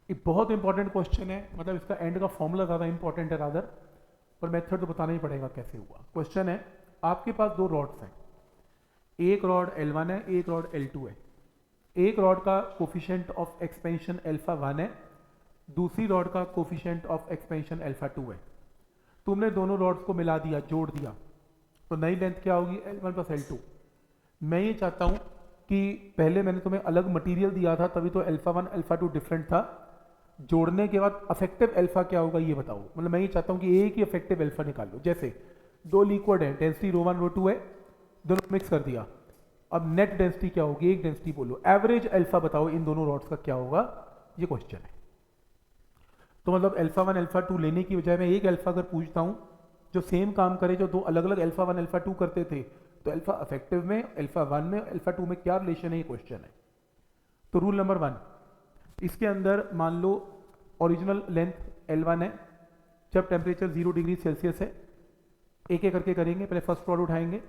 एक बहुत important question है, मतलब इसका एंड का फॉर्मूला ज़्यादा इंपॉर्टेंट है रादर, पर मेथड तो बताना ही पड़ेगा कैसे हुआ। क्वेश्चन है, आपके पास दो रॉड्स हैं, एक रॉड L1 है, एक रॉड L2 है। एक रॉड का कोफिशिएंट ऑफ एक्सपेंशन अल्फा 1 है, दूसरी रॉड का कोफिशिएंट ऑफ एक्सपेंशन अल्फा 2 है। तुमने दोनों रॉड्स को मिला दिया, जोड़ दिया, तो नई लेंथ क्या होगी? L1 plus L2। मैं ये चाहता हूँ कि पहले मैंने तुम्हें अलग मटेरियल दिया था, तभी तो अल्फा 1 अल्फा 2 डिफरेंट था। जोड़ने के बाद अफेक्टिव अल्फा क्या होगा ये बताओ। मतलब मैं ये चाहता हूँ कि एक ही अफेक्टिव अल्फा निकाल लो। जैसे दो लिक्विड है, डेंसिटी ρ1 ρ2 है, दोनों मिक्स कर दिया, अब नेट डेंसिटी क्या होगी? एक डेंसिटी बोलो, एवरेज अल्फा बताओ इन दोनों रॉड्स का क्या होगा, ये क्वेश्चन है। तो मतलब अल्फा 1 अल्फा 2 लेने की बजाय मैं एक अल्फा अगर पूछता हूँ जो सेम काम करे, जो दो अलग अलग अल्फा 1 अल्फा 2 करते थे, तो अल्फा अफेक्टिव में, अल्फा 1 में, अल्फा 2 में क्या रिलेशन है, ये क्वेश्चन है। तो रूल नंबर 1, इसके अंदर मान लो ओरिजिनल लेंथ L1 है, जब टेम्परेचर 0 डिग्री सेल्सियस है, एक एक करके करेंगे, पहले फर्स्ट रॉड उठाएंगे।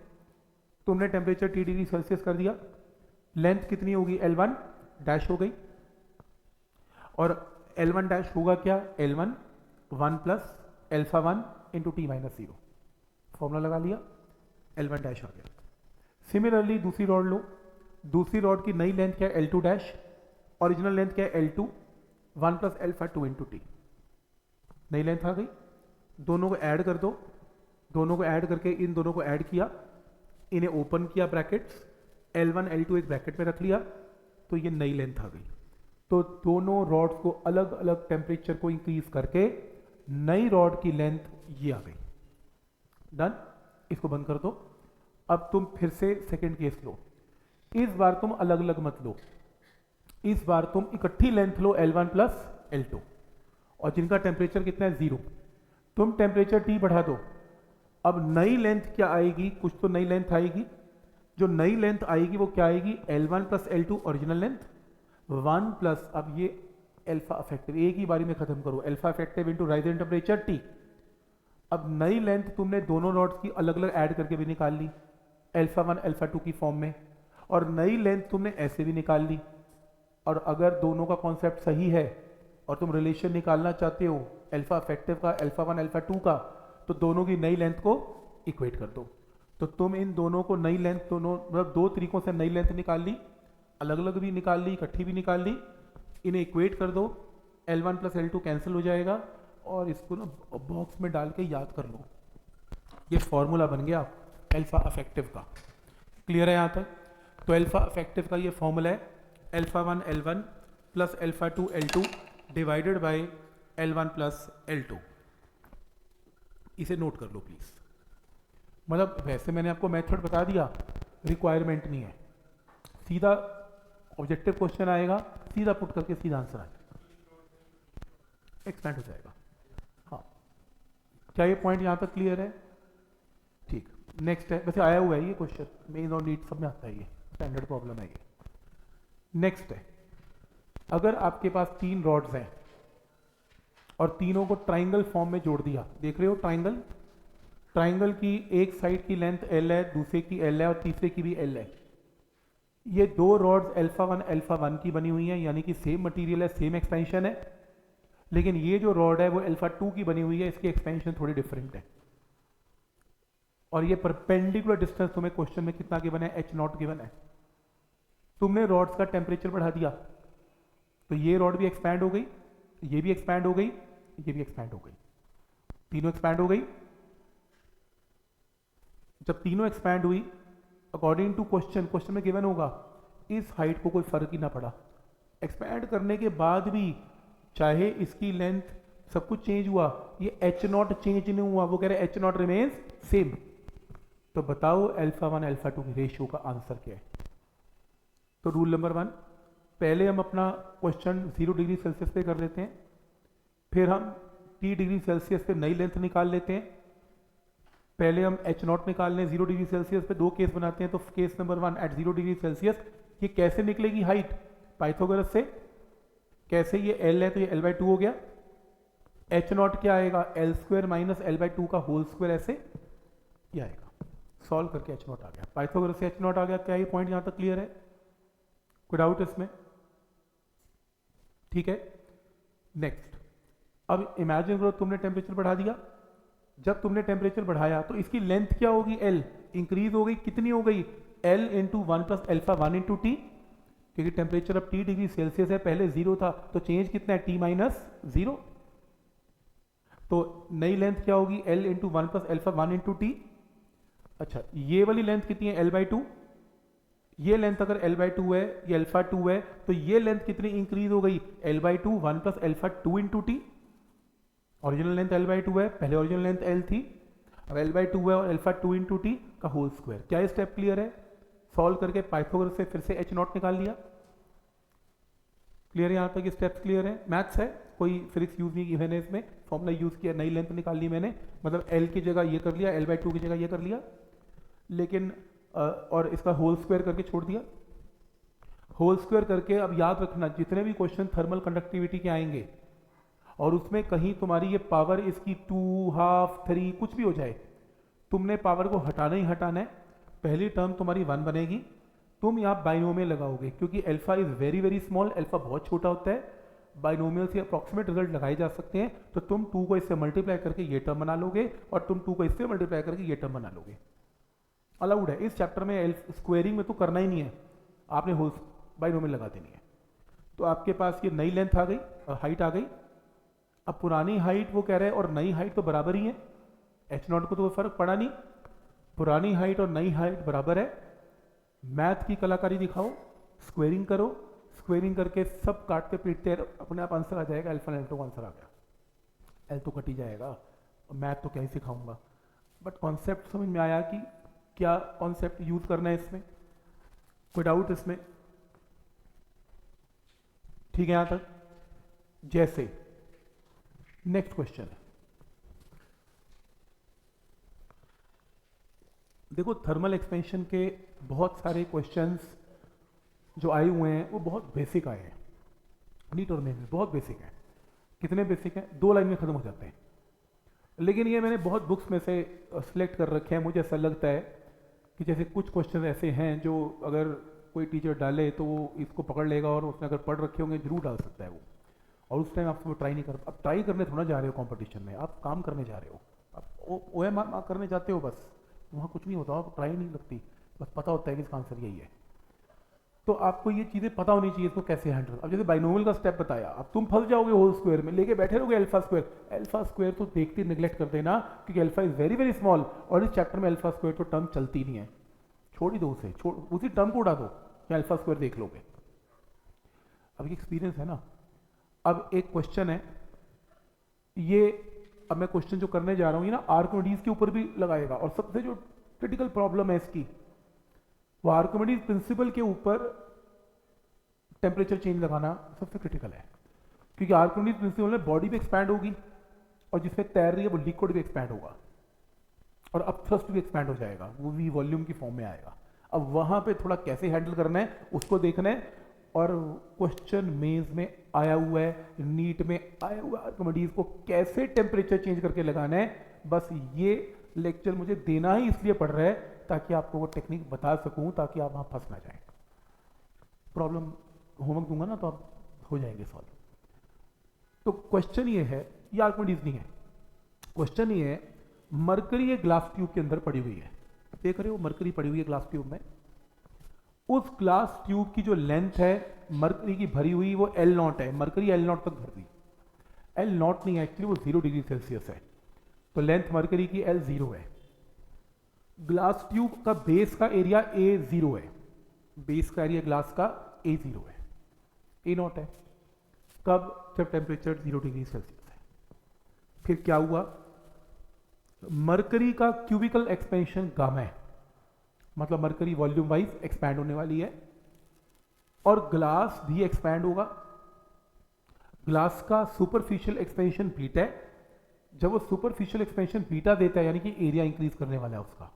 तुमने टेम्परेचर T डिग्री सेल्सियस कर दिया, लेंथ कितनी होगी? L1 डैश हो गई, और L1 डैश होगा क्या? L1 1 plus alpha 1 into T minus 0, formula लगा लिया, L1 डैश आ गया। सिमिलरली दूसरी रॉड लो, दूसरी रॉड की नई लेंथ क्या है? L2 डैश, ओरिजिनल लेंथ क्या है? L2 1 plus alpha 2 into T, नई लेंथ आ गई। दोनों को ऐड कर दो, दोनों को ऐड करके इन दोनों को ऐड किया, इन्हें ओपन किया ब्रैकेट्स, L1 L2 एक ब्रैकेट में रख लिया, तो ये नई लेंथ आ गई। तो दोनों रॉड्स को अलग अलग टेम्परेचर को इंक्रीज करके नई रॉड की लेंथ ये आ गई। डन, इसको बंद कर दो। अब तुम फिर से सेकंड केस लो, इस बार तुम अलग अलग मत लो, इस बार तुम इकट्ठी लेंथ लो L1 प्लस L2, और जिनका टेम्परेचर कितना है? 0। तुम टेम्परेचर T बढ़ा दो, अब नई लेंथ क्या आएगी? कुछ तो नई लेंथ आएगी। जो नई लेंथ आएगी वो क्या आएगी? L1 plus L2 original length 1 plus, अब ये अल्फा अफेक्टिव, एक ही बारी में खत्म करो, alpha affective into rise in temperature T। अब नई लेंथ तुमने दोनों रॉड्स की अलग अलग ऐड करके भी निकाल ली, अल्फा 1 अल्फा 2 की फॉर्म में, और नई लेंथ तुमने ऐसे भी निकाल ली। और अगर दोनों का कॉन्सेप्ट सही है और तुम रिलेशन निकालना चाहते हो अल्फा अफेक्टिव का, अल्फा 1 अल्फा 2 का, तो दोनों की नई लेंथ को इक्वेट कर दो। तो तुम इन दोनों को नई लेंथ, दोनों मतलब दो तरीकों से नई लेंथ निकाल ली, अलग अलग भी निकाल ली, इकट्ठी भी निकाल ली, इन्हें इक्वेट कर दो, L1 प्लस L2 कैंसिल हो जाएगा, और इसको ना बॉक्स में डाल के याद कर लो, ये फॉर्मूला बन गया अल्फा अफेक्टिव का। क्लियर है यहाँ तक? तो अल्फा अफेक्टिव का ये फॉर्मूला है alpha 1 L1 plus alpha 2 L2 divided by L1 plus L2। इसे नोट कर लो प्लीज। मतलब वैसे मैंने आपको मेथड बता दिया, रिक्वायरमेंट नहीं है, सीधा ऑब्जेक्टिव क्वेश्चन आएगा, सीधा पुट करके सीधा आंसर आएगा, एक्सपेंड हो जाएगा। हाँ, क्या ये पॉइंट यहाँ तक क्लियर है? ठीक, नेक्स्ट है, वैसे आया हुआ है ये क्वेश्चन, मेन और नीट सब में आता है, ये स्टैंडर्ड प्रॉब्लम है ये। नेक्स्ट है, अगर आपके पास 3 रॉड्स हैं और तीनों को ट्राइंगल फॉर्म में जोड़ दिया, देख रहे हो ट्राइंगल, ट्राइंगल की एक साइड की लेंथ L है, दूसरे की L है, और तीसरे की भी L है। ये दो रॉड्स अल्फा 1 की बनी हुई है, यानी कि सेम मटेरियल है, सेम एक्सपेंशन है, लेकिन ये जो रॉड है वो अल्फा 2 की बनी हुई है, इसकी एक्सपेंशन थोड़ी डिफरेंट है। और ये परपेंडिकुलर डिस्टेंस तुम्हें क्वेश्चन में कितना गिवन है? H0 गिवन है। तुमने रॉड्स का टेम्परेचर बढ़ा दिया, तो ये रॉड भी एक्सपैंड हो गई, ये भी एक्सपैंड हो गई, ये भी एक्सपैंड हो गई, तीनों एक्सपैंड हो गई। जब तीनों एक्सपैंड हुई, अकॉर्डिंग टू क्वेश्चन, क्वेश्चन में गिवन होगा इस हाइट को कोई फर्क ही ना पड़ा, एक्सपैंड करने के बाद भी चाहे इसकी लेंथ सब कुछ चेंज हुआ, ये H0 चेंज नहीं हुआ, वो कह रहे H0 रिमेन्स सेम। तो बताओ अल्फा 1 अल्फा 2 की रेशियो का आंसर क्या है? तो रूल नंबर 1, पहले हम अपना क्वेश्चन 0 डिग्री सेल्सियस पे कर लेते हैं, फिर हम T डिग्री सेल्सियस पे नई लेंथ निकाल लेते हैं। पहले हम H0 निकाल लें 0 डिग्री सेल्सियस पे, दो केस बनाते हैं। तो case number 1 at 0 degree Celsius, ये कैसे निकलेगी हाइट? पाइथागोरस से। कैसे? ये L है तो ये L/2 हो गया, H0 क्या आएगा? L स्क्वायर माइनस L/2 का होल स्क्वायर, ऐसे ये आएगा। सॉल्व करके H0 आ गया, पाइथागोरस से H0 आ गया। क्या ये पॉइंट यहां तक क्लियर है? कोई डाउट इसमें? ठीक है, नेक्स्ट, अब इमेजिन करो तुमने टेम्परेचर बढ़ा दिया। जब तुमने टेम्परेचर बढ़ाया तो इसकी लेंथ क्या होगी, एल इंक्रीज हो गई, कितनी हो गई, L into one plus alpha one into T, क्योंकि टेम्परेचर अब टी डिग्री सेल्सियस है, पहले जीरो था, तो चेंज कितना है, टी माइनस जीरो। तो नई लेंथ क्या होगी, L into one plus alpha one into T. अच्छा, ये वाली लेंथ कितनी है, एल बाई टू। ये लेंथ अगर एल बाई टू है, ये अल्फा टू है, तो ये लेंथ कितनी इंक्रीज हो गई, L by two one plus alpha two into T. Original length L by two है, पहले ओरिजिनल लेंथ एल थी, अब एल बाई टू है और अल्फा टू इंटू टी का होल स्क्वायर। क्या ये स्टेप क्लियर है, सॉल्व करके पाइथागोरस से फिर से एच नॉट निकाल लिया। क्लियर है, यहाँ तक ये स्टेप्स क्लियर है, मैथ्स है, कोई फिजिक्स यूज नहीं की मैंने इसमें, फॉर्मूला यूज किया, नई लेंथ निकाल ली मैंने, मतलब एल की जगह ये कर लिया, एल बाई टू की जगह ये कर लिया, लेकिन और इसका होल स्क्वायर करके छोड़ दिया। होल स्क्वायर करके अब याद रखना, जितने भी क्वेश्चन थर्मल कंडक्टिविटी के आएंगे और उसमें कहीं तुम्हारी ये पावर इसकी 2, हाफ, 3 कुछ भी हो जाए, तुमने पावर को हटाना ही हटाना है। पहली टर्म तुम्हारी 1 बनेगी, तुम यहाँ बाइनोमियल लगाओगे, क्योंकि alpha is very very small, alpha बहुत छोटा होता है, बाइनोमियल से अप्रॉक्सीमेट रिजल्ट लगाए जा सकते हैं। तो तुम 2 को इससे मल्टीप्लाई करके ये टर्म बना लोगे और तुम 2 को इससे मल्टीप्लाई करके ये टर्म बना लोगे। अलाउड है इस चैप्टर में, स्क्वेयरिंग में तो करना ही नहीं है, आपने होल बाइनोमियल लगा देनी है। तो आपके पास ये नई लेंथ आ गई, हाइट आ गई। अब पुरानी हाइट वो कह रहे हैं और नई हाइट तो बराबर ही है, एच नॉट को तो फर्क पड़ा नहीं, पुरानी हाइट और नई हाइट बराबर है। मैथ की कलाकारी दिखाओ, स्क्वेयरिंग करो, स्क्वेयरिंग करके सब काटते पीटते अपने आप आंसर आ जाएगा, अल्फा एल टू आंसर आ गया, एल तो कट ही जाएगा, मैथ तो क्या ही सिखाऊंगा। बट कॉन्सेप्ट समझ में आया कि क्या कॉन्सेप्ट यूज करना है इसमें, कोई डाउट इसमें, ठीक है यहां तक। जैसे नेक्स्ट क्वेश्चन है, देखो थर्मल एक्सपेंशन के बहुत सारे क्वेश्चंस जो आए हुए हैं वो बहुत बेसिक आए हैं, नीट और मेन में बहुत बेसिक हैं। कितने बेसिक हैं, 2 लाइन में खत्म हो जाते हैं, लेकिन ये मैंने बहुत बुक्स में से सिलेक्ट कर रखे हैं। मुझे ऐसा लगता है कि जैसे कुछ क्वेश्चन ऐसे हैं जो अगर कोई टीचर डाले तो वो इसको पकड़ लेगा और उसने अगर पढ़ रखे होंगे जरूर डाल सकता है वो, और उस टाइम आप वो ट्राई नहीं कर, अब ट्राई करने थोड़ा जा रहे हो कंपटीशन में, आप काम करने जा रहे हो, आप OMR करने जाते हो, बस वहाँ कुछ नहीं होता, ट्राई नहीं लगती, बस पता होता है कि इसका आंसर यही है। तो आपको ये चीज़ें पता होनी चाहिए इसको कैसे हैंडल। अब जैसे बाइनोमियल का स्टेप बताया, अब तुम फंस जाओगे होल स्क्वायर में, लेके बैठे रहोगे अल्फा स्क्वायर। अल्फा स्क्वायर तो देखते निगलेक्ट कर देना, क्योंकि alpha is very very small और इस चैप्टर में अल्फा स्क्वायर तो टर्म चलती नहीं है, छोड़ ही दो उसे, उसी टर्म को उड़ा दो या अल्फा स्क्वायर देख लोगे। अब ये एक्सपीरियंस है ना। अब एक क्वेश्चन है, ये अब मैं क्वेश्चन जो करने जा रहा हूँ ये ना आर्किमिडीज के ऊपर भी लगाएगा, और सबसे जो क्रिटिकल प्रॉब्लम है इसकी, वो आर्किमिडीज प्रिंसिपल के ऊपर टेम्परेचर चेंज लगाना सबसे क्रिटिकल है, क्योंकि आर्किमिडीज प्रिंसिपल में बॉडी भी एक्सपैंड होगी और जिसमें तैर रही है वो लिक्विड भी एक्सपैंड होगा और अब थ्रस्ट भी एक्सपैंड हो जाएगा, वो भी वॉल्यूम की फॉर्म में आएगा। अब वहां पे थोड़ा कैसे हैंडल करना है उसको देखना है, और क्वेश्चन मेंस में आया हुआ है, नीट में आया हुआ है, आर्किमिडीज को कैसे टेम्परेचर चेंज करके लगाना है। बस ये लेक्चर मुझे देना ही इसलिए पड़ रहा है ताकि आपको वो टेक्निक बता सकूं, ताकि आप वहां फंस ना जाए। प्रॉब्लम होमवर्क दूंगा ना तो आप हो जाएंगे सॉल्व। तो क्वेश्चन ये है, ये आर्किमिडीज नहीं है, क्वेश्चन ये है, मरकरी एक ग्लास ट्यूब के अंदर पड़ी हुई है, देख रहे हो मरकरी पड़ी हुई है ग्लास ट्यूब में, उस ग्लास ट्यूब की जो लेंथ है मरकरी की भरी हुई वो L0 है, मरकरी L0 तक भर दी, L0 नहीं है एक्चुअली, वो 0 डिग्री सेल्सियस है, तो लेंथ मरकरी की L0 है। ग्लास ट्यूब का बेस का एरिया A0 है, बेस का एरिया ग्लास का A0 है, A0 है, कब, जब टेम्परेचर 0 डिग्री सेल्सियस है। फिर क्या हुआ, मरकरी का क्यूबिकल एक्सपेंशन गामा है, मतलब मरकरी वॉल्यूम वाइज एक्सपैंड होने वाली है, और ग्लास भी एक्सपैंड होगा। ग्लास का सुपरफिशियल एक्सपेंशन बीटा है, जब वो सुपरफिशियल एक्सपेंशन बीटा देता है यानी कि एरिया इंक्रीज करने वाला है उसका।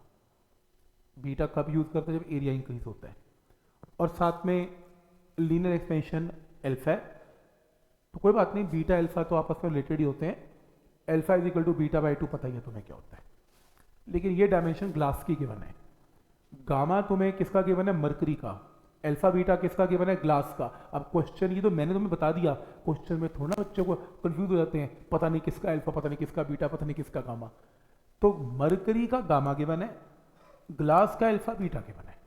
बीटा कब यूज करता है, जब एरिया इंक्रीज होता है। और साथ में लीनियर एक्सपेंशन अल्फा है, तो कोई बात नहीं, बीटा अल्फा तो आपस में रिलेटेड ही होते हैं, alpha is equal to beta by 2 पता ही है तुम्हें क्या होता है, लेकिन ये डायमेंशन ग्लास की गिवन है। गामा तुम्हें किसका गिवन है, मरकरी का, अल्फा बीटा किसका गिवन है? ग्लास का। अब क्वेश्चन, ये तो मैंने तुम्हें बता दिया, क्वेश्चन में थोड़ा बच्चों को कंफ्यूज हो जाते हैं, पता नहीं किसका अल्फा, पता नहीं किसका बीटा, पता नहीं किसका गामा। तो मरकरी का गामा गिवन है, ग्लास का अल्फा बीटा गिवन है।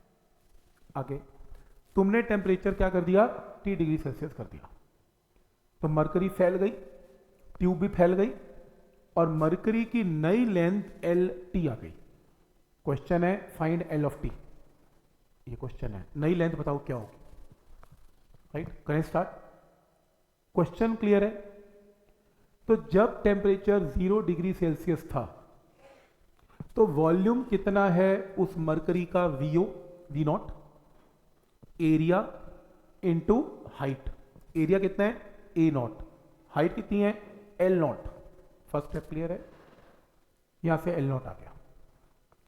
आगे तुमने टेम्परेचर क्या कर दिया? T डिग्री सेल्सियस कर दिया, तो मरकरी फैल गई, ट्यूब भी फैल गई, और मरकरी की नई लेंथ LT आ गई। क्वेश्चन है फाइंड L ऑफ T, ये क्वेश्चन है, नई लेंथ बताओ क्या होगी। राइट, करें स्टार्ट। क्वेश्चन क्लियर है? तो जब टेम्परेचर 0 डिग्री सेल्सियस था तो वॉल्यूम कितना है उस मरकरी का? V not, area into height. Area कितना है? A not. हाइट कितनी है? L not. First step clear है? यहां से L नॉट आ गया,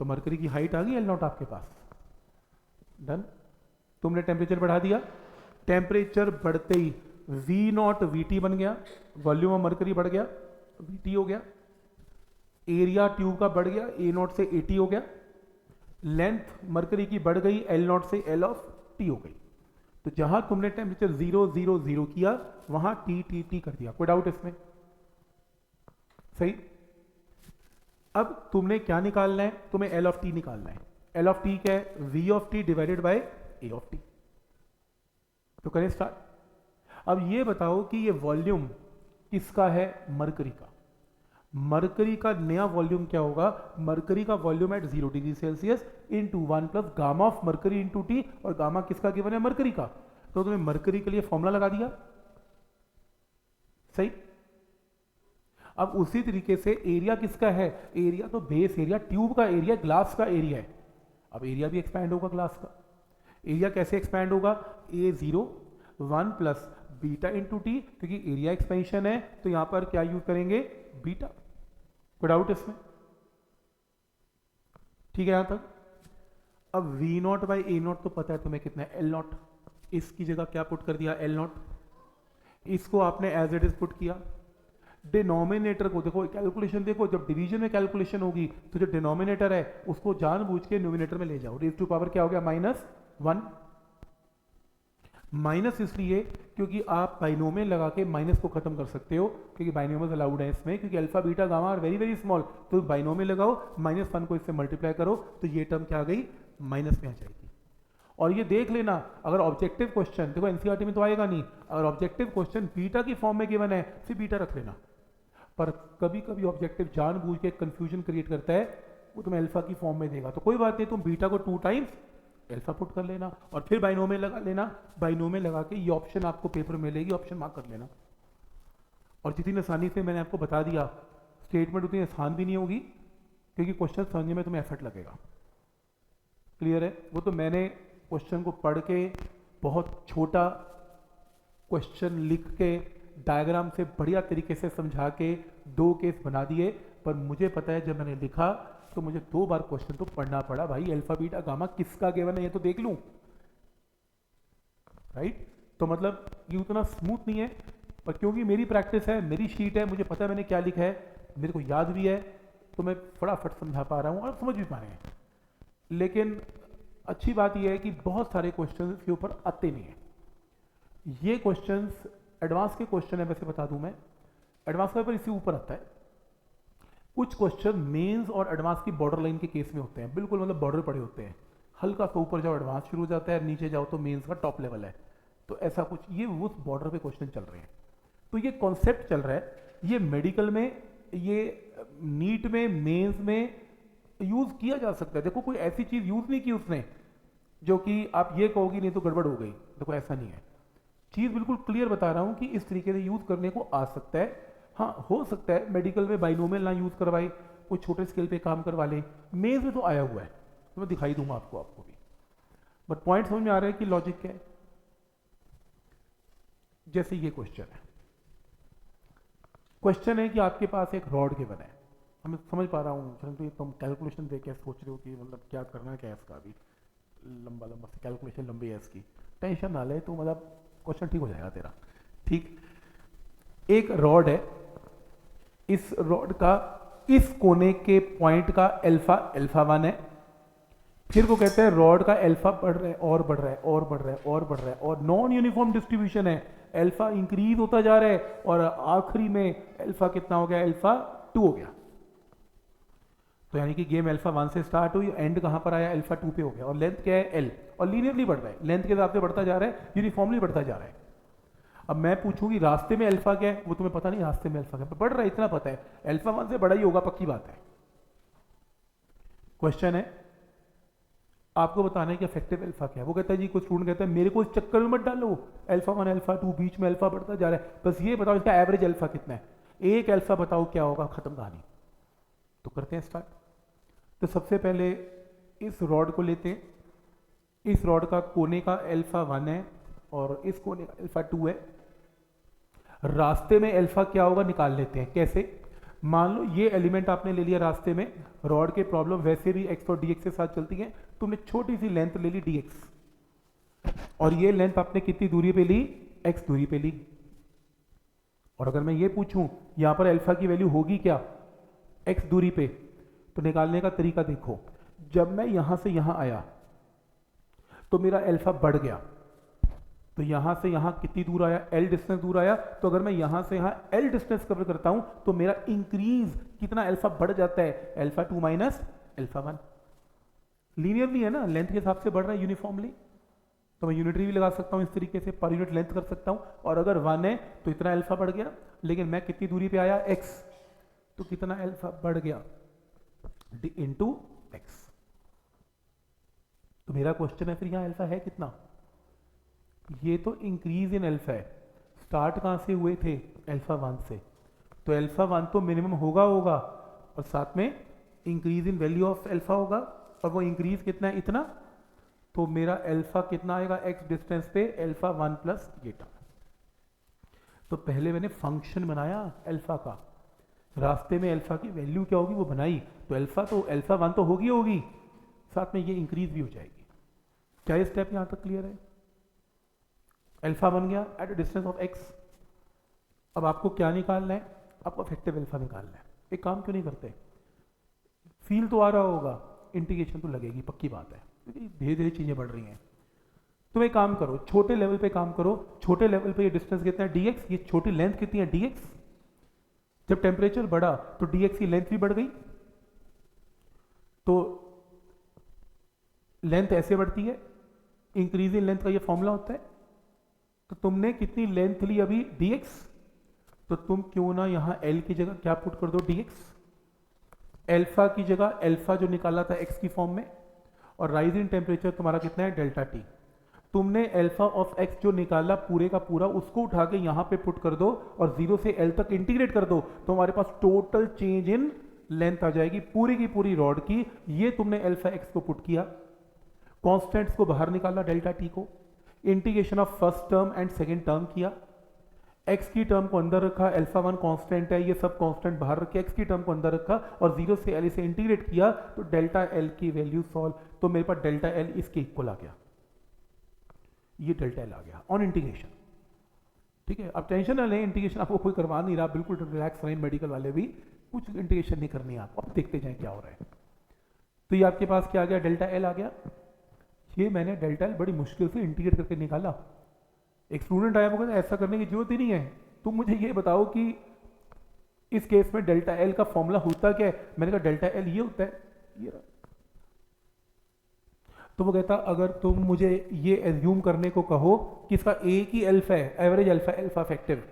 तो मरकरी की हाइट आ गई, L नॉट आपके पास। डन। तुमने टेम्परेचर बढ़ा दिया, टेम्परेचर बढ़ते ही V नॉट VT बन गया, वॉल्यूम ऑफ मरकरी बढ़ गया, VT हो गया। एरिया ट्यूब का बढ़ गया, A नॉट से AT हो गया। लेंथ मरकरी की बढ़ गई, L नॉट से L ऑफ T हो गई। तो जहां तुमने टेम्परेचर 0 0 0 किया, वहां T कर दिया। कोई डाउट इसमें? सही। अब तुमने क्या निकालना है? तुम्हें L ऑफ T निकालना है। L ऑफ T क्या है? V of T divided by A of T। तो करें स्टार्ट। अब ये बताओ कि ये वॉल्यूम किसका है? मरकरी का। मरकरी का नया वॉल्यूम क्या होगा? मरकरी का volume at 0 degree Celsius into 1 plus gamma of mercury into T, और गामा किसका गिवन है? मरकरी का। तो तुम्हें मरकरी के लिए फॉर्मूला लगा दिया। सही। अब उसी तरीके से एरिया किसका है? एरिया तो बेस एरिया, ट्यूब का एरिया, ग्लास का एरिया है। अब एरिया भी एक्सपैंड होगा ग्लास का। एरिया कैसे एक्सपैंड होगा? A0 1 plus beta into T, क्योंकि एरिया एक्सपेंशन है तो यहां पर क्या यूज करेंगे? बीटा। कोई डाउट इसमें? ठीक है यहां तक। अब V not by A not तो पता है तुम्हें कितना है? L not. इसकी जगह क्या पुट कर दिया? L not. इसको आपने एज इट इज पुट किया। डिनोमिनेटर को देखो, कैलकुलेशन देखो, जब डिवीजन में कैलकुलेशन होगी तो जो डिनोमिनेटर है उसको जानबूझ के न्यूमिनेटर में ले जाओ। रेज़ टू पावर क्या हो गया? -1। माइनस इसलिए क्योंकि आप बाइनोमियल लगा के माइनस को खत्म कर सकते हो, क्योंकि बाइनोमियल अलाउड है इसमें, क्योंकि alpha beta gamma are very very small. तो बाइनोमियल लगाओ, -1 को इससे मल्टीप्लाई करो, तो ये टर्म क्या आ गई? माइनस में आ जाएगी। और ये देख लेना, अगर ऑब्जेक्टिव क्वेश्चन, देखो एनसीईआरटी में तो आएगा नहीं, अगर ऑब्जेक्टिव क्वेश्चन बीटा की फॉर्म में गिवन है फिर बीटा रख लेना। पर कभी कभी ऑब्जेक्टिव जानबूझ के कंफ्यूजन क्रिएट करता है, वो तुम्हें अल्फा की फॉर्म में देगा, तो कोई बात नहीं, तुम बीटा को 2 टाइम्स अल्फा पुट कर लेना और फिर बाइनोमियल लगा लेना। बाइनोमियल लगा के ये ऑप्शन आपको पेपर में मिलेगी, ऑप्शन मार्क कर लेना। और जितनी आसानी से मैंने आपको बता दिया, स्टेटमेंट उतनी आसान भी नहीं होगी, क्योंकि क्वेश्चन समझने में तुम्हें एफर्ट लगेगा। क्लियर है? वो तो मैंने क्वेश्चन को पढ़ के बहुत छोटा क्वेश्चन लिख के डायग्राम से बढ़िया तरीके से समझा के 2 केस बना दिए, पर मुझे पता है जब मैंने लिखा तो मुझे 2 बार क्वेश्चन तो पढ़ना पड़ा। भाई अल्फा बीटा गामा किसका गिवन है ये तो देख लूं। राइट? तो मतलब ये उतना स्मूथ नहीं है, पर क्योंकि मेरी प्रैक्टिस है, मेरी शीट है, मुझे पता है मैंने क्या लिखा है, मेरे को याद भी है, तो मैं फटाफट समझा पा रहा हूँ और समझ भी पा रहे हैं। लेकिन अच्छी बात यह है कि बहुत सारे क्वेश्चन के ऊपर आते नहीं है। ये क्वेश्चंस एडवांस के क्वेश्चन है, वैसे बता दूं मैं, एडवांस का पेपर इससे ऊपर आता है। कुछ क्वेश्चन मेंस और एडवांस की बॉर्डर लाइन के केस में होते हैं, बिल्कुल मतलब बॉर्डर पड़े होते हैं, हल्का सा ऊपर जाओ एडवांस शुरू हो जाता है, नीचे जाओ तो मेंस का टॉप लेवल है। तो ऐसा कुछ ये उस बॉर्डर पे क्वेश्चन चल रहे हैं। तो ये कॉन्सेप्ट चल रहा है, ये मेडिकल में, ये नीट में, मेंस में यूज किया जा सकता है। देखो कोई ऐसी चीज यूज नहीं की उसने जो कि आप ये कहोगी नहीं तो गड़बड़ हो गई, देखो ऐसा नहीं है। चीज बिल्कुल क्लियर बता रहा हूं कि इस तरीके से यूज करने को आ सकता है। हाँ हो सकता है मेडिकल में बाइनोमियल ना यूज करवाए, कोई छोटे स्केल पे काम करवा ले, मेंस में तो आया हुआ है, तो मैं दिखाई दूंगा आपको भी। बट पॉइंट समझ में आ रहा है कि लॉजिक क्या है। जैसे ये क्वेश्चन है, क्वेश्चन है कि आपके पास एक रॉड गिवन है, मैं समझ पा रहा हूँ तुम कैलकुलेशन देख के सोच रहे हो कि मतलब क्या करना क्या है इसका, अभी लंबा लंबा से कैलकुलेशन लंबी है इसकी, टेंशन ना ले, तो मतलब क्वेश्चन ठीक हो जाएगा तेरा। ठीक, एक रॉड है, इस रॉड का इस कोने के पॉइंट का अल्फा 1 है, फिर वो कहते हैं रॉड का अल्फा बढ़ रहा है और बढ़ रहा है और बढ़ रहा है और बढ़ रहा है और नॉन यूनिफॉर्म डिस्ट्रीब्यूशन है, अल्फा इंक्रीज होता जा रहा है और आखिरी में अल्फा कितना हो गया, अल्फा 2 हो गया। तो यानी कि गेम अल्फा 1 से स्टार्ट हुई, एंड कहां पर आया, अल्फा 2 पे हो गया। और लेंथ क्या है, एल, और लीनियरली बढ़ रहा है, लेंथ के हिसाब से बढ़ता जा रहा है, यूनिफॉर्मली बढ़ता जा रहा है। अब मैं पूछूंगी रास्ते में अल्फा क्या है, वो तुम्हें पता नहीं रास्ते में अल्फा क्या है, बढ़ रहा है इतना पता है, अल्फा 1 से बड़ा ही होगा, पक्की बात है। क्वेश्चन है आपको बताना है कि इफेक्टिव अल्फा क्या है। वो कहता है जी, कोई स्टूडेंट कहता है मेरे को इस चक्कर में मत डालो, अल्फा 1 अल्फा 2 बीच में अल्फा बढ़ता जा रहा है, बस ये बताओ इसका एवरेज अल्फा कितना है, एक अल्फा बताओ क्या होगा, खत्म कहानी। तो करते हैं स्टार्ट। तो सबसे पहले इस रॉड को लेते हैं, इस रॉड का कोने का अल्फा 1 है और इस कोने का अल्फा 2 है। रास्ते में अल्फा क्या होगा निकाल लेते हैं। कैसे, मान लो ये एलिमेंट आपने ले लिया रास्ते में, रॉड के प्रॉब्लम वैसे भी एक्स और डीएक्स के साथ चलती है, तुमने छोटी सी लेंथ ले ली डीएक्स और ये लेंथ आपने कितनी दूरी पे ली, एक्स दूरी पे ली। और अगर मैं ये पूछूं यहां पर अल्फा की वैल्यू होगी क्या, एक्स दूरी पे, तो निकालने का तरीका देखो, जब मैं यहां से यहां आया तो मेरा अल्फा बढ़ गया, तो यहां से यहां कितनी दूर आया, एल डिस्टेंस दूर आया, तो अगर मैं यहां से यहां एल डिस्टेंस कवर करता हूं तो मेरा इंक्रीज कितना, अल्फा बढ़ जाता है, अल्फा 2 माइनस अल्फा 1। लीनियरली है ना, लेंथ के हिसाब से बढ़ रहा है यूनिफॉर्मली, तो मैं यूनिटरी भी लगा सकता हूं इस तरीके से, पर यूनिट लेंथ कर सकता हूं। और अगर 1 है तो इतना अल्फा बढ़ गया, लेकिन मैं कितनी दूरी पे आया, एक्स, तो कितना अल्फा बढ़ गया, डी इंटू एक्स। तो मेरा क्वेश्चन है फिर यहां अल्फा है कितना, ये तो इंक्रीज इन अल्फा है, स्टार्ट कहां से हुए थे, अल्फा 1 से, तो अल्फा 1 तो मिनिमम होगा और साथ में increase in value of alpha होगा, और वो इंक्रीज कितना है, इतना, तो मेरा अल्फा कितना आएगा, एक्स डिस्टेंस पे अल्फा 1 प्लस ये टर्म। तो पहले मैंने फंक्शन बनाया अल्फा का, रास्ते में अल्फा की वैल्यू क्या होगी वो बनाई, तो अल्फा 1 तो होगी, साथ में ये इंक्रीज भी हो जाएगी। क्या ये स्टेप यहां तक क्लियर है, अल्फा बन गया at a distance of x. अब आपको क्या निकालना है, आपको इफेक्टिव अल्फा निकालना है। एक काम क्यों नहीं करते, फील तो आ रहा होगा, इंटीग्रेशन तो लगेगी, पक्की बात है, क्योंकि धीरे धीरे चीजें बढ़ रही हैं। तुम एक काम करो, छोटे लेवल पे काम करो, छोटे लेवल पे ये डिस्टेंस कितना है, डीएक्स, ये छोटी लेंथ कितनी है, डीएक्स। जब टेम्परेचर बढ़ा तो डीएक्स की लेंथ भी बढ़ गई, तो लेंथ ऐसे बढ़ती है, इंक्रीज इन लेंथ का ये फॉर्मूला होता है। तो तुमने कितनी लेंथ ली अभी, dx, तो तुम क्यों ना यहां l की जगह क्या पुट कर दो, dx, अल्फा की जगह अल्फा जो निकाला था x की फॉर्म में, और राइज इन टेम्परेचर तुम्हारा कितना है, डेल्टा टी। तुमने अल्फा ऑफ x जो निकाला पूरे का पूरा, उसको उठा के यहां पे पुट कर दो और 0 से l तक इंटीग्रेट कर दो, तो हमारे पास टोटल चेंज इन लेंथ आ जाएगी पूरी की पूरी रॉड की। ये तुमने अल्फा x को पुट किया, कॉन्स्टेंट्स को बाहर निकाला, डेल्टा टी को, integration of first term and second term किया, x की टर्म को अंदर रखा, अल्फा 1 कांस्टेंट है, ये सब कांस्टेंट बाहर रखे, x की टर्म को अंदर रखा और 0 से l से इंटीग्रेट किया, तो डेल्टा l की वैल्यू सॉल्व, तो मेरे पास डेल्टा l इसके इक्वल आ गया, ये डेल्टा l आ गया ऑन इंटीग्रेशन। ठीक है, अब टेंशन ना लें, इंटीग्रेशन आपको कोई करवा नहीं रहा, बिल्कुल रिलैक्स रहें, मेडिकल वाले भी कुछ इंटीग्रेशन नहीं करनी है आपको, अब देखते जाएं क्या हो रहा है। तो ये आपके पास क्या आ गया, डेल्टा l आ गया। ये मैंने डेल्टा l बड़ी मुश्किल से इंटीग्रेट करके निकाला। एक स्टूडेंट आया, वो कहता ऐसा करने की जरूरत ही नहीं है, तुम मुझे ये बताओ कि इस केस में डेल्टा l का फॉर्मूला होता क्या है। मैंने कहा डेल्टा l ये होता है, ये रहा। तो वो कहता अगर तुम मुझे ये एज्यूम करने को कहो कि इसका एक ही अल्फा है, एवरेज अल्फा, अल्फा इफेक्टिव,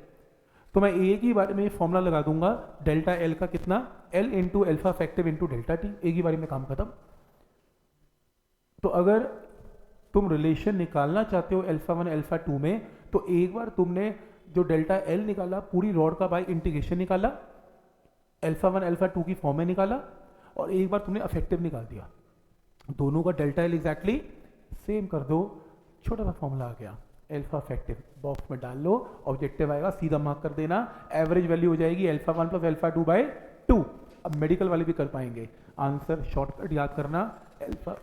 तो मैं एक ही बारे में ये फॉर्मूला लगा दूंगा, डेल्टा l का कितना, l into alpha effective into delta T, एक ही बारे में काम खत्म। तो अगर तुम रिलेशन निकालना चाहते हो अल्फा 1 अल्फा 2 में, तो एक बार तुमने जो डेल्टा l निकाला पूरी रॉड का बाय इंटीग्रेशन निकाला, अल्फा 1 अल्फा 2 की फॉर्म में निकाला, और एक बार तुमने इफेक्टिव निकाल दिया, दोनों का डेल्टा l एग्जैक्टली सेम कर दो, छोटा सा फॉर्मूला आ गया, अल्फा इफेक्टिव बॉक्स में डाल लो, ऑब्जेक्टिव आएगा, सीधा मार्क कर देना, एवरेज वैल्यू हो जाएगी अल्फा 1 प्लस अल्फा 2 बाय 2। अब मेडिकल वाले भी कर पाएंगे, आंसर शॉर्टकट याद करना, अल्फा,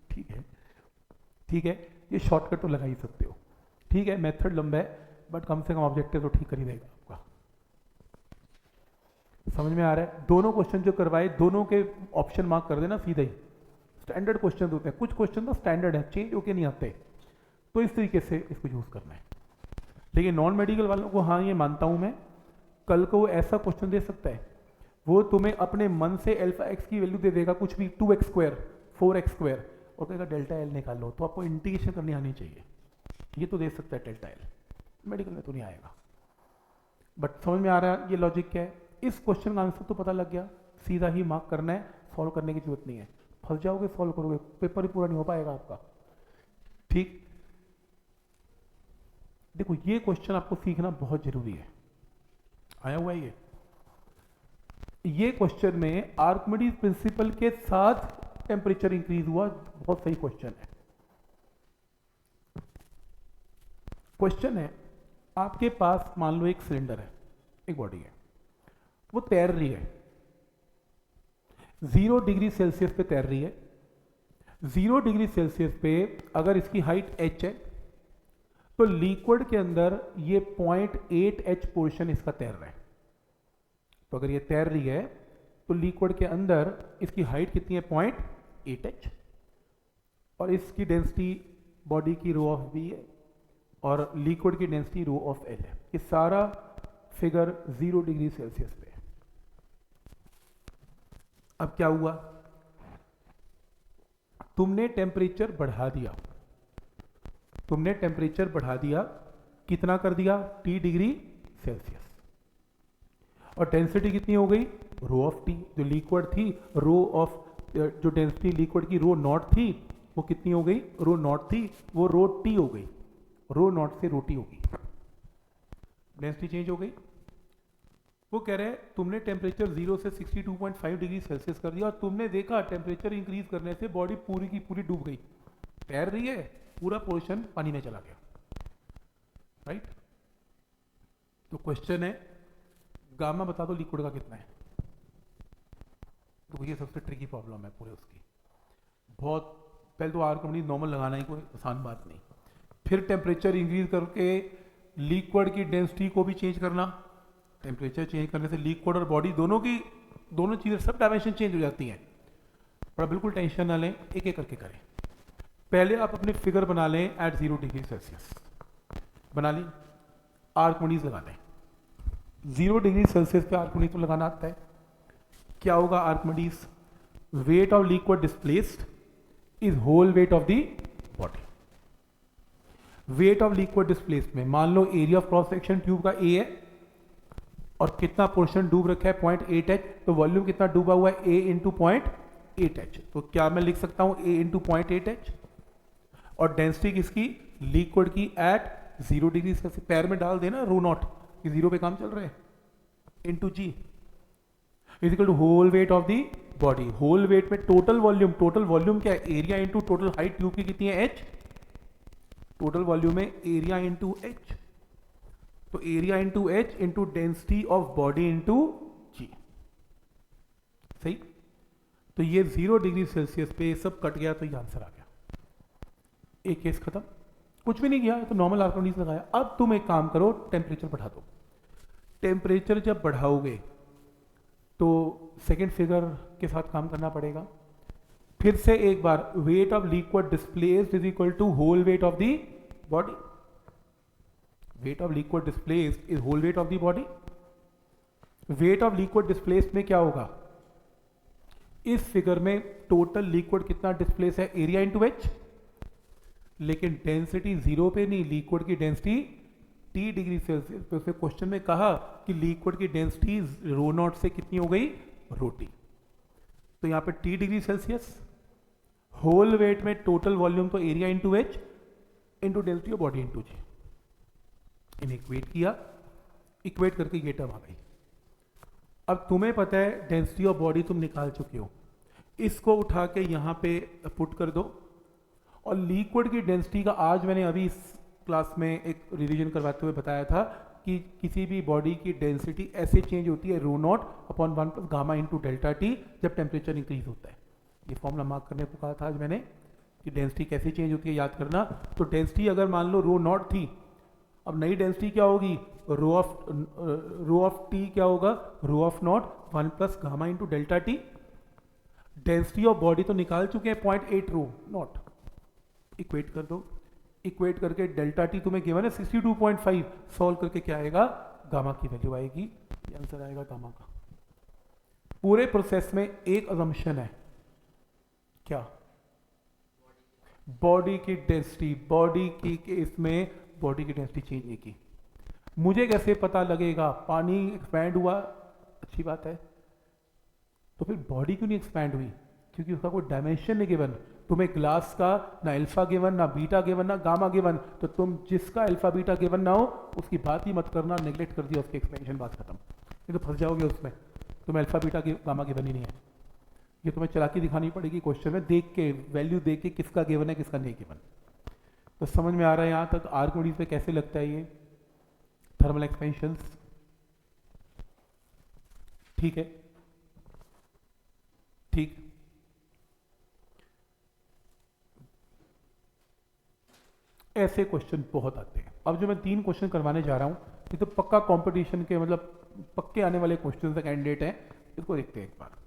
ठीक है, ठीक है, ये शॉर्टकट तो लगा ही सकते हो, ठीक है, मेथड लंबा है, बट कम से कम ऑब्जेक्टिव तो ठीक कर ही देगा आपका। समझ में आ रहा है, दोनों क्वेश्चन जो करवाए दोनों के ऑप्शन मार्क कर देना सीधा ही, स्टैंडर्ड क्वेश्चन होते हैं, कुछ क्वेश्चन ना स्टैंडर्ड है, चेंज होके नहीं आते, तो इस तरीके से इसको यूज़ करना है। लेकिन नॉन मेडिकल वालों को हाँ ये मानता हूँ मैं, कल को वो ऐसा क्वेश्चन दे सकता है, वो तुम्हें अपने मन से अल्फा एक्स की वैल्यू दे देगा कुछ भी 2x² 4x² और कहेगा डेल्टा एल निकालो, तो आपको इंटीग्रेशन करनी आनी चाहिए, ये तो दे सकता है डेल्टा एल, मेडिकल में तो नहीं आएगा। बट समझ में आ रहा है ये लॉजिक क्या है? इस क्वेश्चन का आंसर तो पता लग गया, सीधा ही मार्क करना है, सॉल्व करने की जरूरत नहीं है, फंस जाओगे सॉल्व करोगे पेपर ही पूरा नहीं हो पाएगा आपका। ठीक, देखो ये क्वेश्चन आपको सीखना बहुत जरूरी है, आया हुआ है ये क्वेश्चन में आर्किमिडीज प्रिंसिपल के साथ टेम्परेचर इंक्रीज हुआ, बहुत सही क्वेश्चन है। क्वेश्चन है आपके पास मान लो एक सिलेंडर है, एक बॉडी है, वो तैर रही है 0 डिग्री सेल्सियस पे तैर रही है। 0 डिग्री सेल्सियस पे अगर इसकी हाइट h है तो लिक्विड के अंदर ये 0.8 h पोर्शन इसका तैर रहा है। तो अगर ये तैर रही है तो लिक्विड के अंदर इसकी हाइट कितनी है 0.8 h, और इसकी डेंसिटी बॉडी की रो ऑफ v है और लिक्विड की डेंसिटी रो ऑफ l है। ये सारा फिगर 0 डिग्री सेल्सियस पे है। अब क्या हुआ, तुमने टेम्परेचर बढ़ा दिया, तुमने टेम्परेचर बढ़ा दिया, कितना कर दिया T डिग्री सेल्सियस, और डेंसिटी कितनी हो गई रो ऑफ टी, जो लिक्विड थी रो ऑफ, जो डेंसिटी लिक्विड की रो नॉट थी वो कितनी हो गई, रो नॉट थी वो रो टी हो गई, रो नॉट से रो टी हो गई, डेंसिटी चेंज हो गई। वो कह रहे हैं तुमने टेम्परेचर 0 से 62.5 डिग्री सेल्सियस कर दिया और तुमने देखा टेम्परेचर इंक्रीज करने से बॉडी पूरी की पूरी डूब गई, तैर रही है, पूरा पोर्शन पानी में चला गया, राइट। तो क्वेश्चन है गामा बता दो लिक्विड का कितना है। तो ये सबसे ट्रिकी प्रॉब्लम है पूरे उसकी, बहुत पहले तो आर्किमिडीज नॉर्मल लगाना ही कोई आसान बात नहीं, फिर टेम्परेचर इंक्रीज करके लिक्विड की डेंसिटी को भी चेंज करना, टेम्परेचर चेंज करने से लिक्विड और बॉडी दोनों चीजें सब डायमेंशन चेंज हो जाती हैं। पर बिल्कुल टेंशन ना लें, एक एक करके करें। पहले आप अपने फिगर बना लें एट 0 डिग्री सेल्सियस, बना लें, आर्किमिडीज लगा लें 0 डिग्री सेल्सियस पे आर्किमिडीज तो लगाना आता है। क्या होगा Archimedes, weight of liquid displaced is whole weight of the body. Weight of liquid displaced में मान लो area of cross section tube का ए है और कितना पोर्शन डूब रखा है 0.8 h, तो वॉल्यूम कितना डूबा हुआ है a इंटू 0.8 h। तो क्या मैं लिख सकता हूं a इंटू 0.8 h, और डेंसिटी किसकी, लिक्विड की एट 0 डिग्री सेल्सियस, पैर में डाल देना रो नॉट, कि 0 पे काम चल रहा है, into g is equal to whole weight of the body. Whole weight में टोटल वॉल्यूम क्या है, area into total height tube की कितनी है h, टोटल वॉल्यूम में एरिया इंटू h, तो area into h into density of body into g, सही। तो ये 0 डिग्री सेल्सियस पे सब कट गया, तो ये आंसर आ गया, एक केस खत्म, कुछ भी नहीं किया, तो नॉर्मल आर्किमिडीज लगाया। अब तुम एक काम करो, टेम्परेचर बढ़ा दो। टेम्परेचर जब बढ़ाओगे तो सेकेंड फिगर के साथ काम करना पड़ेगा। फिर से एक बार, weight of liquid displaced is equal to whole weight of the body, weight of liquid displaced is whole weight of the body. Weight of liquid displaced में क्या होगा, इस फिगर में टोटल लिक्विड कितना डिस्प्लेस है, एरिया इंटू एच, लेकिन density 0 पे नहीं, लिक्विड की डेंसिटी T डिग्री सेल्सियस पे। उसने क्वेश्चन में कहा कि लिक्विड की डेंसिटी रो नॉट से कितनी हो गई, रो टी, तो यहां पे T degree Celsius, whole weight में टोटल वॉल्यूम तो area into h into density of body into g, इन्हें इक्वेट किया, इक्वेट करके ये टर्म आ गई। अब तुम्हें पता है डेंसिटी ऑफ बॉडी तुम निकाल चुके हो, इसको उठा के यहां पे पुट कर दो, और लिक्विड की डेंसिटी का आज मैंने अभी इस क्लास में एक रिवीजन करवाते हुए बताया था कि किसी भी बॉडी की डेंसिटी ऐसे चेंज होती है rho naught upon 1 plus gamma into delta T जब टेम्परेचर इंक्रीज होता है। ये फॉर्मूला मार्क करने को कहा था आज मैंने कि डेंसिटी कैसे चेंज होती है, याद करना। तो डेंसिटी अगर मान लो रो नॉट थी, अब नई डेंसिटी क्या होगी, रो ऑफ टी क्या होगा, rho of naught 1 plus gamma into delta T. Density of body तो निकाल चुके हैं 0.8 रो, नॉट, इक्वेट कर दो, इक्वेट करके डेल्टा टी तुम्हें गिवन है 62.5, सॉल्व करके क्या आएगा, गामा की वैल्यू आएगी, ये आंसर आएगा गामा का। पूरे प्रोसेस में एक अजम्पशन है, क्या, बॉडी की डेंसिटी, बॉडी की केस में बॉडी की डेंसिटी चेंज नहीं की। मुझे कैसे पता लगेगा, पानी एक्सपैंड हुआ, अच्छी बात है, तो फिर बॉडी क्यों नहीं एक्सपैंड हुई, क्योंकि उसका कोई डायमेंशन नहीं गिवन। तुम्हें ग्लास का ना अल्फा गिवन, ना बीटा गिवन, ना गामा गिवन, तो तुम जिसका अल्फा बीटा गिवन ना हो उसकी बात ही मत करना, नेग्लेक्ट कर दिया उसकी एक्सप्लेनेशन, बात खत्म, नहीं तो फंस जाओगे उसमें, तुम्हें अल्फा बीटा गामा गिवन ही नहीं है। ये तुम्हें चालाकी दिखानी पड़ेगी क्वेश्चन में, देख के वैल्यू देख के किसका गिवन है किसका नहीं गिवन। तो समझ में आ रहा है यहाँ तक आर्किमिडीज पे कैसे लगता है ये थर्मल एक्सपेंशन, ठीक है, ठीक। ऐसे क्वेश्चन बहुत आते हैं। अब जो मैं 3 क्वेश्चन करवाने जा रहा हूं, ये तो पक्का कंपटीशन के, मतलब पक्के आने वाले क्वेश्चन का कैंडिडेट है, इसको देखते हैं एक बार।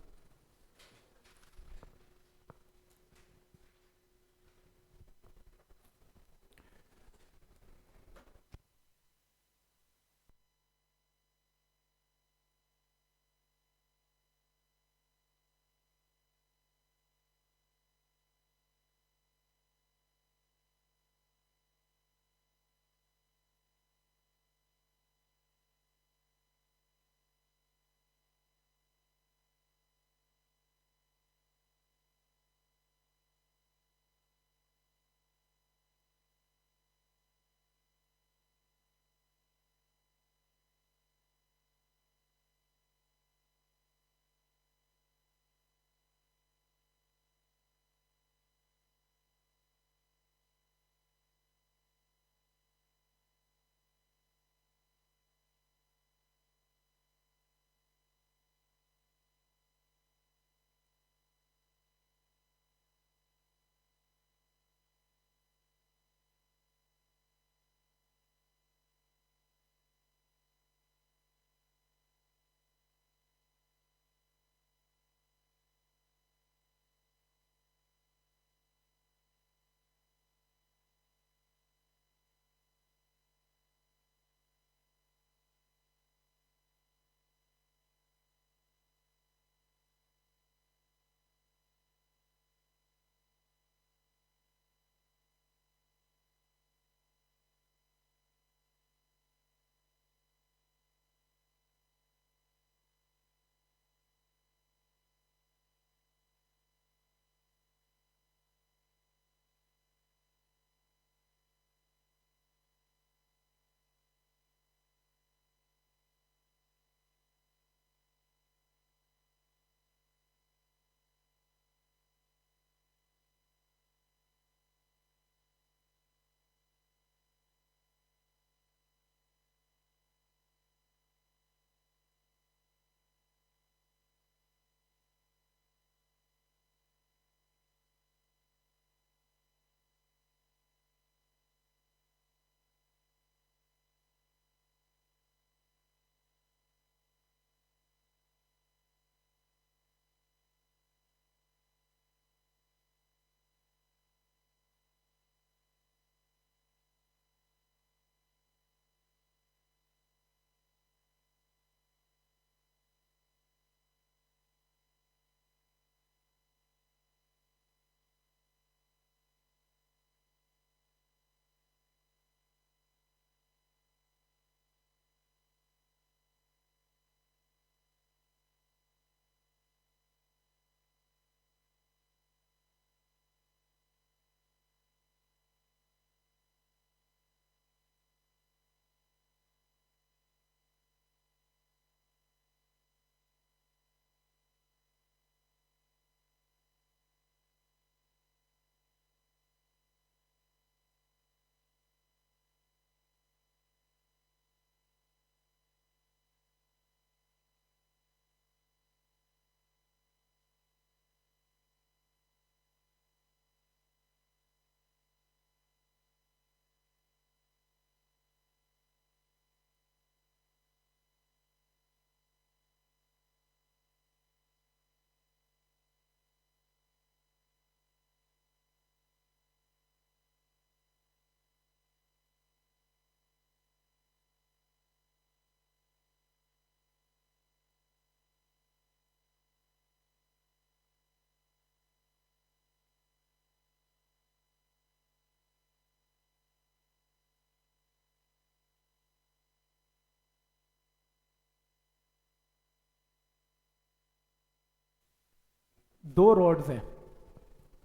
दो रॉड्स हैं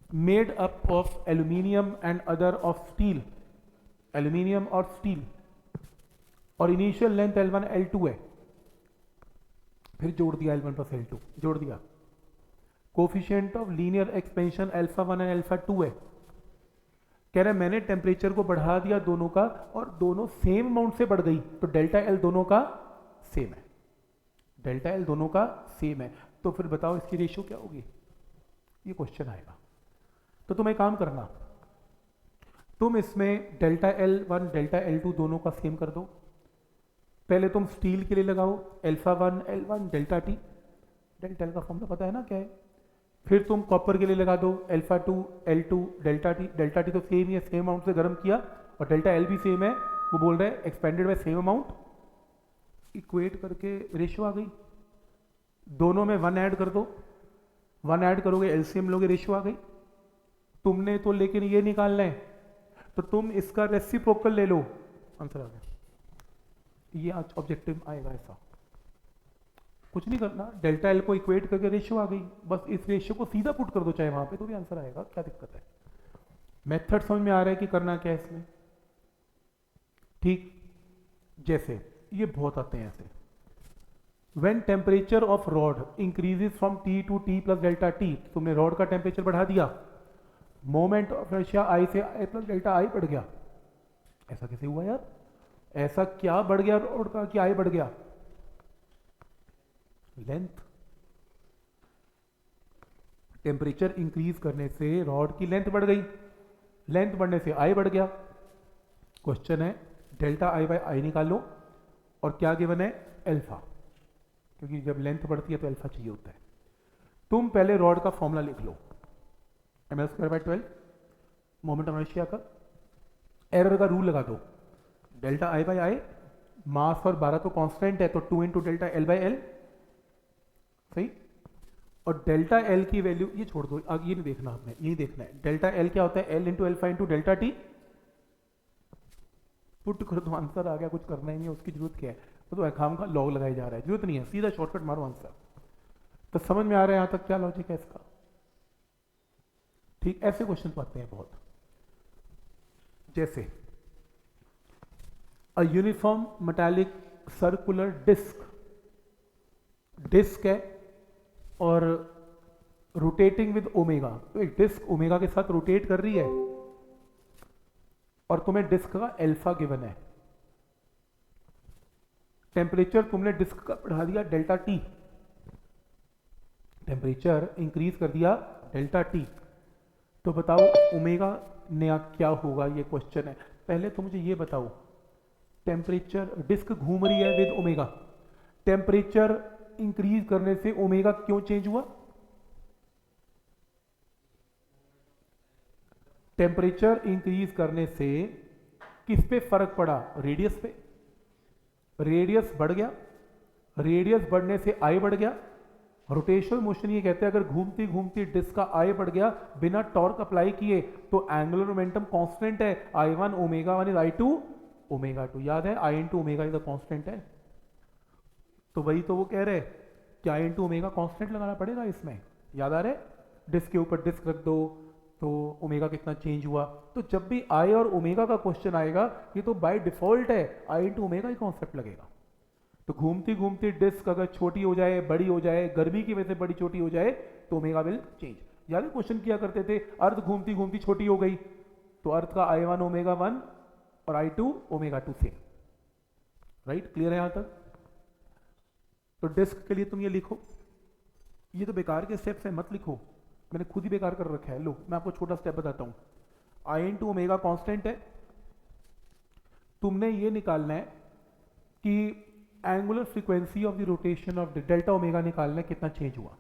made up of aluminium and other of steel, aluminium और स्टील, और इनिशियल लेंथ L1 L2 है, फिर जोड़ दिया L1 प्लस L2 जोड़ दिया, coefficient of linear expansion α1 and α2 है। कह रहे मैंने टेम्परेचर को बढ़ा दिया दोनों का और दोनों सेम अमाउंट से बढ़ गई, तो डेल्टा एल दोनों का सेम है, डेल्टा एल दोनों का सेम है, तो फिर बताओ इसकी रेशियो क्या होगी, ये क्वेश्चन आएगा। तो तुम एक काम करना, तुम इसमें डेल्टा L1 डेल्टा L2 दोनों का सेम कर दो। पहले तुम स्टील के लिए लगाओ α1 L1 delta T, delta L का फॉर्मूला पता है ना क्या है। फिर तुम कॉपर के लिए लगा दो α2 L2 डेल्टा टी तो सेम ही है, सेम अमाउंट से गर्म किया, और डेल्टा एल भी सेम है, वो बोल रहे हैं expended by same amount, equate करके रेशियो आ गई। दोनों में 1 ऐड कर दो, 1 ऐड करोगे एलसीएम लोगे, रेशियो आ गई। तुमने तो लेकिन ये निकालना है, तो तुम इसका रेसिप्रोकल ले लो, आंसर आ गया। ये आज ऑब्जेक्टिव आएगा, ऐसा कुछ नहीं करना, डेल्टा एल को इक्वेट करके रेशियो आ गई, बस इस रेशियो को सीधा पुट कर दो चाहे वहां पे, तो भी आंसर आएगा, क्या दिक्कत है। मेथड समझ में आ रहा है कि करना क्या है इसमें, ठीक। जैसे ये बहुत आते हैं ऐसे, when temperature of rod increases from T to T plus delta T, तुमने रॉड का टेम्परेचर बढ़ा दिया, मोमेंट ऑफ इनर्शिया I से I प्लस डेल्टा I बढ़ गया। ऐसा कैसे हुआ यार, ऐसा क्या बढ़ गया रॉड का कि I बढ़ गया, लेंथ, टेम्परेचर इंक्रीज करने से रॉड की लेंथ बढ़ गई, लेंथ बढ़ने से I बढ़ गया। क्वेश्चन है डेल्टा I बाई I निकालो, और क्या गिवन है अल्फा, क्योंकि जब लेंथ बढ़ती है तो अल्फा चाहिए होता है। तुम पहले रॉड का फॉर्मूला लिख लो, ml square by 12 moment of inertia का, एरर का रूल लगा दो, डेल्टा I बाई I, मास और 12 तो कांस्टेंट है, तो 2 into delta L by L, सही। और डेल्टा L की वैल्यू ये छोड़ दो, अब ये नहीं देखना आपने, यही देखना है डेल्टा L क्या होता है, L into alpha into delta T, put कर दो, आंसर आ गया, कुछ करना ही नहीं है, उसकी जरूरत क्या है, वो तो खाम का लॉग लगाया जा रहा है, जरूरत नहीं है, सीधा शॉर्टकट मारो आंसर। तो समझ में आ रहा है यहां तक क्या लॉजिक है इसका, ठीक। ऐसे क्वेश्चन आते हैं बहुत, जैसे a uniform metallic circular disc, disc है और रोटेटिंग विद ओमेगा, तो एक डिस्क ओमेगा के साथ रोटेट कर रही है, और तुम्हें डिस्क का अल्फा गिवन है, टेम्परेचर तुमने डिस्क का बढ़ा दिया डेल्टा टी, टेम्परेचर इंक्रीज कर दिया डेल्टा टी, तो बताओ ओमेगा नया क्या होगा, ये क्वेश्चन है। पहले तो मुझे ये बताओ, टेम्परेचर, डिस्क घूम रही है विद ओमेगा, टेम्परेचर इंक्रीज करने से ओमेगा क्यों चेंज हुआ, टेम्परेचर इंक्रीज करने से किस पे फर्क पड़ा, रेडियस पे, रेडियस बढ़ गया, रेडियस बढ़ने से आई बढ़ गया। रोटेशनल मोशन ये कहते हैं अगर घूमती घूमती डिस्क का आई बढ़ गया बिना टॉर्क अप्लाई किए, तो एंगुलर मोमेंटम कांस्टेंट है, I1 omega 1 is I2 omega 2, याद है I into omega is constant है, तो वही तो वो कह रहे कि I इंटू ओमेगा कांस्टेंट लगाना पड़ेगा इसमें, याद आ रहा है, डिस्क के ऊपर डिस्क रख दो तो ओमेगा कितना चेंज हुआ। तो जब भी आई और ओमेगा का क्वेश्चन आएगा, ये तो बाय डिफॉल्ट है आई इंटू ओमेगा ही कॉन्सेप्ट लगेगा। तो घूमती घूमती डिस्क अगर छोटी हो जाए, बड़ी हो जाए, गर्मी की वजह से बड़ी छोटी हो जाए, तो ओमेगा विल चेंज। याद है क्वेश्चन किया करते थे, अर्थ घूमती घूमती छोटी हो गई, तो अर्थ का I1 ओमेगा 1 और I2 omega 2 same, right, clear है यहां तक। तो डिस्क के लिए तुम ये लिखो, ये तो बेकार के स्टेप्स है, मत लिखो, मैंने खुद ही बेकार कर रखा है। लो मैं आपको छोटा स्टेप बताता हूं, I इंटू ओमेगा कॉन्स्टेंट है, तुमने ये निकालना है कि angular frequency of the rotation of delta omega निकालना है, कितना चेंज हुआ।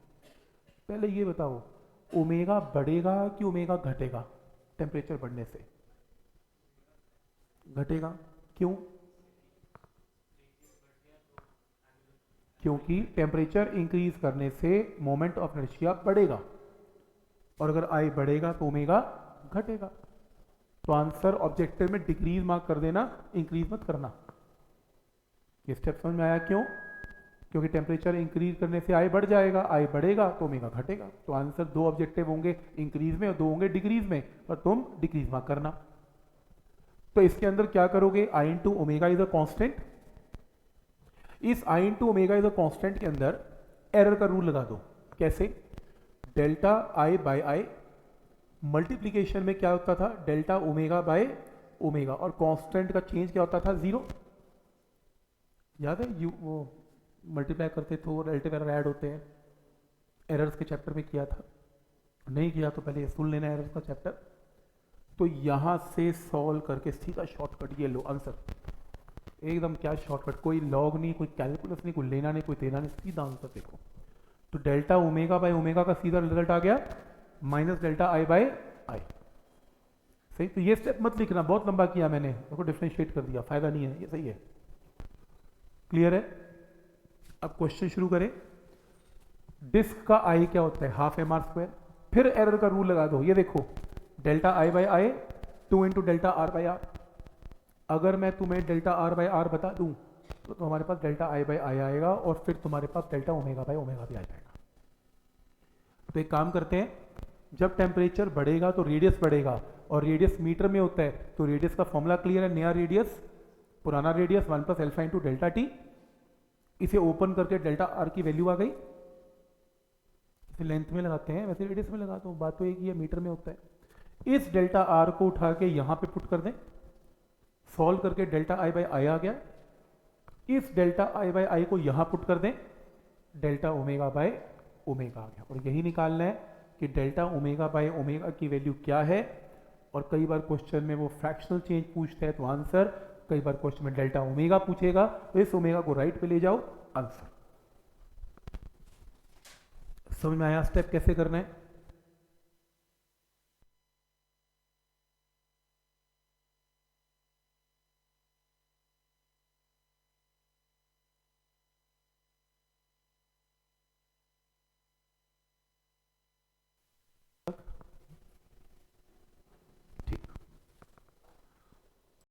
पहले ये बताओ, ओमेगा बढ़ेगा कि ओमेगा घटेगा टेम्परेचर बढ़ने से, घटेगा, क्यों, क्योंकि टेम्परेचर इंक्रीज करने से मोमेंट ऑफ इनर्शिया बढ़ेगा, और अगर आई बढ़ेगा तो ओमेगा घटेगा। तो आंसर ऑब्जेक्टिव में डिक्रीज मार्क कर देना, इंक्रीज मत करना। ये स्टेप समझ में आया क्यों, क्योंकि टेम्परेचर इंक्रीज करने से आई बढ़ जाएगा, आई बढ़ेगा तो ओमेगा घटेगा। तो आंसर दो ऑब्जेक्टिव होंगे इंक्रीज में और दो होंगे डिक्रीज में, और तुम डिक्रीज मार्क करना। तो इसके अंदर क्या करोगे, I into omega is a constant, इस I into omega is a constant के अंदर एरर का रूल लगा दो। कैसे, delta I by I, multiplication में क्या होता था, डेल्टा ओमेगा बाय ओमेगा, और कांस्टेंट का चेंज क्या होता था, जीरो। याद है यू वो मल्टीप्लाई करते तो रिलेटिव एरर ऐड होते हैं, एरर्स के चैप्टर में किया था, नहीं किया तो पहले सुन लेना एरर्स का चैप्टर। तो यहां से सॉल्व करके सीधा शॉर्टकट ये लो आंसर, एकदम क्या शॉर्टकट, कोई लॉग नहीं, कोई कैलकुलस नहीं, कोई लेना नहीं, कोई देना नहीं, सीधा आंसर देखो। तो डेल्टा ओमेगा बाय ओमेगा का सीधा रिजल्ट आ गया माइनस डेल्टा आई बाय आई। सही, तो ये स्टेप मत लिखना, बहुत लंबा किया मैंने, उसको डिफरेंशिएट कर दिया, फायदा नहीं है, ये सही है। क्लियर है। अब क्वेश्चन शुरू करें। डिस्क का आई क्या होता है, हाफ एम आर स्क्वायर। फिर एरर का रूल लगा दो, ये देखो delta I by I 2 into delta R by R. अगर मैं तुम्हें डेल्टा आर बाय आर बता दूं तो तुम्हारे पास डेल्टा आई बाय आई आएगा, और फिर तुम्हारे पास डेल्टा ओमेगा बाय ओमेगा भी आ जाएगा। तो एक काम करते हैं, जब टेम्परेचर बढ़ेगा तो रेडियस बढ़ेगा, और रेडियस मीटर में होता है, तो रेडियस का फॉर्मूला क्लियर है, नया रेडियस पुराना radius 1 plus alpha into delta T. इसे ओपन करके डेल्टा आर की वैल्यू आ गई, इसे लेंथ में लगाते हैं, वैसे रेडियस में लगाता हूँ, बात तो एक ही है, मीटर में होता है। इस डेल्टा आर को उठा के यहां पे पुट कर दें, सॉल्व करके डेल्टा आई बाय आई आ गया। इस डेल्टा आई बाय आई को यहां पुट कर दें, डेल्टा ओमेगा बाय ओमेगा आ गया। और यही निकालना है कि डेल्टा ओमेगा बाय ओमेगा की वैल्यू क्या है। और कई बार क्वेश्चन में वो फ्रैक्शनल चेंज पूछता है तो आंसर, कई बार क्वेश्चन में डेल्टा ओमेगा पूछेगा तो इस ओमेगा को राइट पे ले जाओ, आंसर। समझ में आया स्टेप कैसे करना है।